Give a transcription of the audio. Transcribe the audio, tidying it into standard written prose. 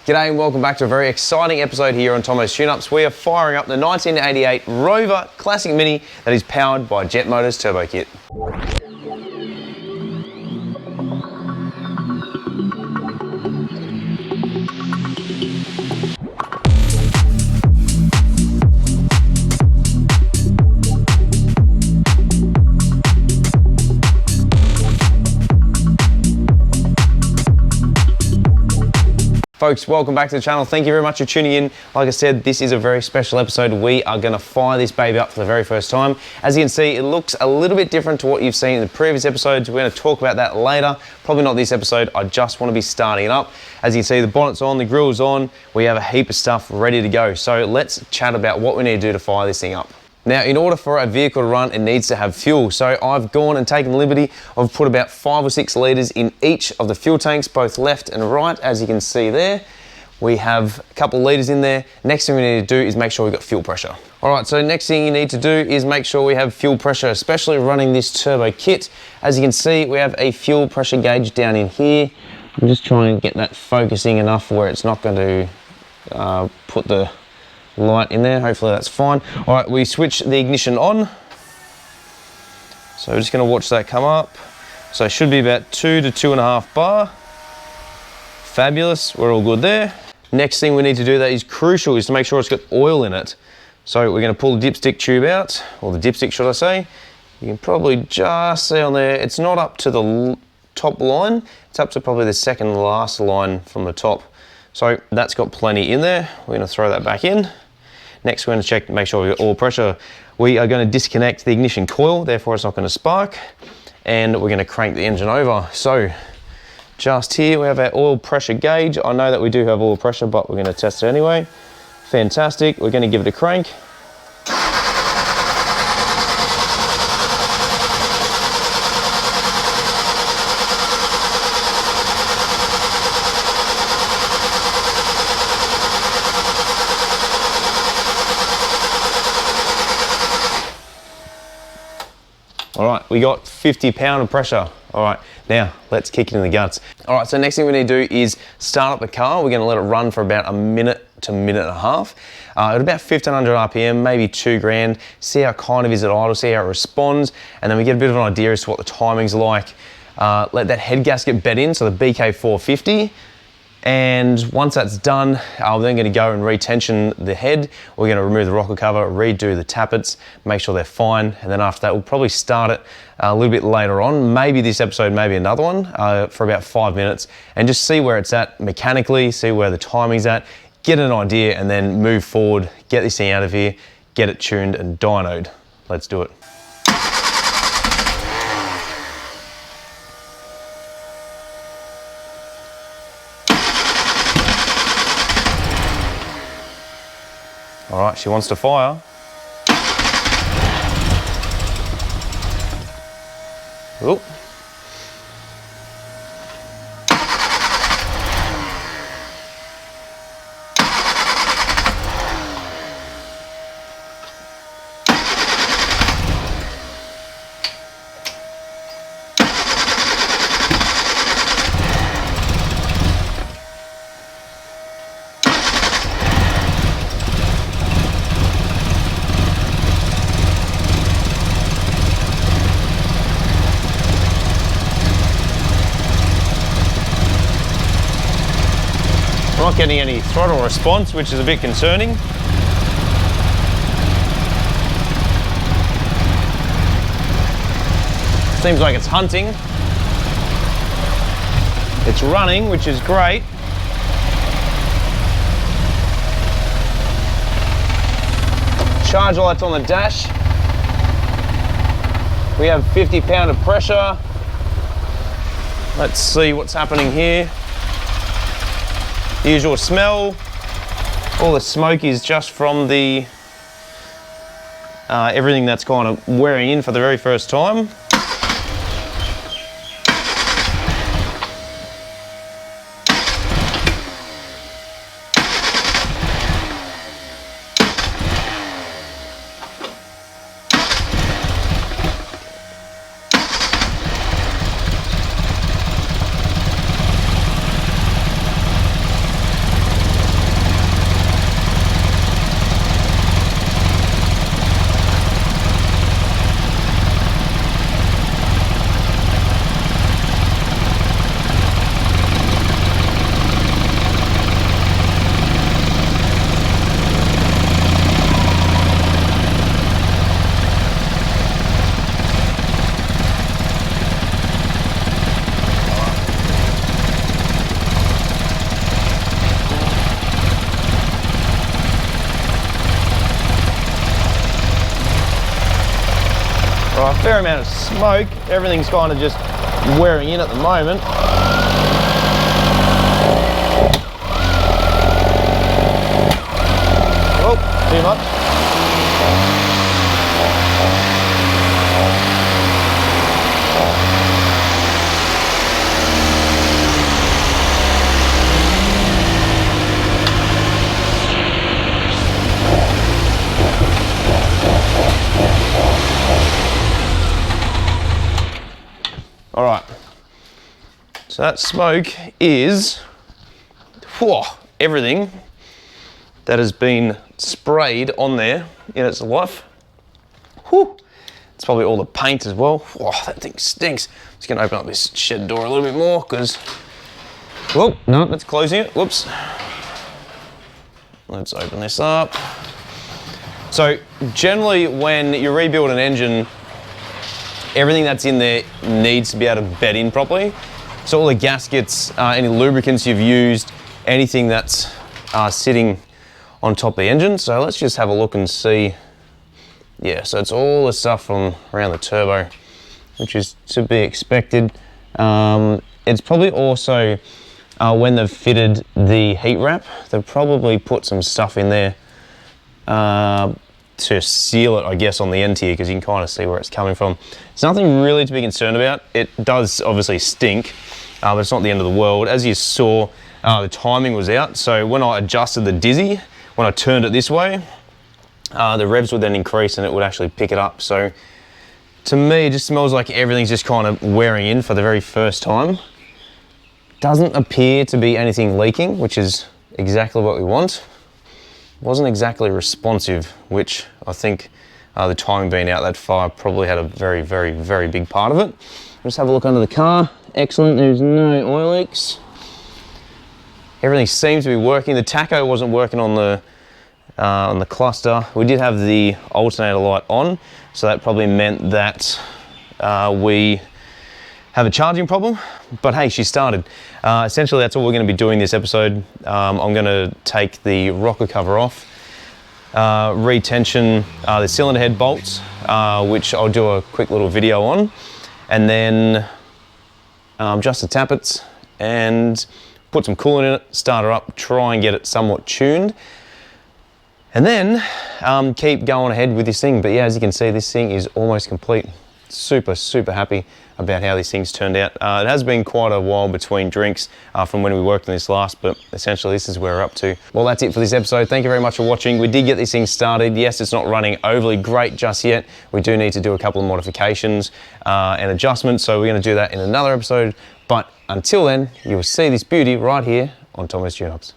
G'day and welcome back to a very exciting episode here on Tomo's Tune-Ups. We are firing up the 1988 Rover Classic Mini that is powered by Jet Motors Turbo Kit. Folks, welcome back to the channel. Thank you very much for tuning in. Like I said, this is a very special episode. We are going to fire this baby up for the very first time. As you can see, it looks a little bit different to what you've seen in the previous episodes. We're going to talk about that later. Probably not this episode. I just want to be starting it up. As you can see, the bonnet's on, the grill's on. We have a heap of stuff ready to go. So let's chat about what we need to do to fire this thing up. Now, in order for a vehicle to run, it needs to have fuel. So I've gone and taken the liberty of put about 5 or 6 litres in each of the fuel tanks, both left and right, as you can see there. We have a couple of litres in there. Next thing we need to do is make sure we've got fuel pressure. All right, so next thing you need to do is make sure we have fuel pressure, especially running this turbo kit. As you can see, we have a fuel pressure gauge down in here. I'm just trying to get that focusing enough where it's not going to put the light in there. Hopefully that's fine. All right, we switch the ignition on. So we're just going to watch that come up. So it should be about 2 to 2.5 bar. Fabulous, we're all good there. Next thing we need to do that is crucial, is to make sure it's got oil in it. So we're going to pull the dipstick tube out, or the dipstick should I say. You can probably just see on there, it's not up to the top line, it's up to probably the second last line from the top. So that's got plenty in there. We're going to throw that back in. Next, we're going to check to make sure we've got oil pressure. We are going to disconnect the ignition coil, therefore it's not going to spark. And we're going to crank the engine over. So just here, we have our oil pressure gauge. I know that we do have oil pressure, but we're going to test it anyway. Fantastic. We're going to give it a crank. All right, we got 50 pound of pressure. All right, now let's kick it in the guts. All right, so next thing we need to do is start up the car. We're gonna let it run for about a minute to minute and a half. At about 1500 RPM, maybe 2 grand, see how kind of is it idle, see how it responds, and then we get a bit of an idea as to what the timing's like. Let that head gasket bed in, so the BK450. And once that's done, we're then going to go and retension the head. We're going to remove the rocker cover, redo the tappets, make sure they're fine. And then after that, we'll probably start it a little bit later on. Maybe this episode, maybe another one for about 5 minutes and just see where it's at mechanically, see where the timing's at, get an idea and then move forward, get this thing out of here, get it tuned and dynoed. Let's do it. All right, she wants to fire. Oop. Not getting any throttle response, which is a bit concerning. Seems like it's hunting. It's running, which is great. Charge lights on the dash. We have 50 pound of pressure. Let's see what's happening here. The usual smell, all the smoke is just from the everything that's kind of wearing in for the very first time. a fair amount of smoke. Everything's kind of just wearing in at the moment. Oh, too much. All right, so that smoke is everything that has been sprayed on there in its life. Whew. It's probably all the paint as well. That thing stinks. Just gonna open up this shed door a little bit more because, well, no, that's closing it. Whoops. Let's open this up. So generally when you rebuild an engine, everything that's in there needs to be able to bed in properly. So all the gaskets, any lubricants you've used, anything that's sitting on top of the engine. So let's just have a look and see. Yeah, so it's all the stuff from around the turbo, which is to be expected. It's probably also, when they've fitted the heat wrap, they've probably put some stuff in there to seal it, I guess, on the end here, because you can kind of see where it's coming from. It's nothing really to be concerned about. It does obviously stink, but it's not the end of the world. As you saw, the timing was out, so when I adjusted the dizzy, when I turned it this way, the revs would then increase and it would actually pick it up. So to me, it just smells like everything's just kind of wearing in for the very first time. Doesn't appear to be anything leaking, which is exactly what we want. Wasn't exactly responsive, which I think the timing being out that far probably had a very, very, very big part of it. Let's have a look under the car. Excellent, there's no oil leaks. Everything seems to be working. The tacho wasn't working on the cluster. We did have the alternator light on, so that probably meant that we have a charging problem, but hey, she started. Essentially, that's all we're gonna be doing this episode. I'm gonna take the rocker cover off, retension the cylinder head bolts, which I'll do a quick little video on, and then just the tappets and put some coolant in it, start her up, try and get it somewhat tuned, and then keep going ahead with this thing. But yeah, as you can see, this thing is almost complete. Super, super happy about how these things turned out. It has been quite a while between drinks from when we worked on this last, but essentially this is where we're up to. Well, that's it for this episode. Thank you very much for watching. We did get these things started. Yes, it's not running overly great just yet. We do need to do a couple of modifications and adjustments, so we're gonna do that in another episode. But until then, you will see this beauty right here on Tomo's Tune Ups.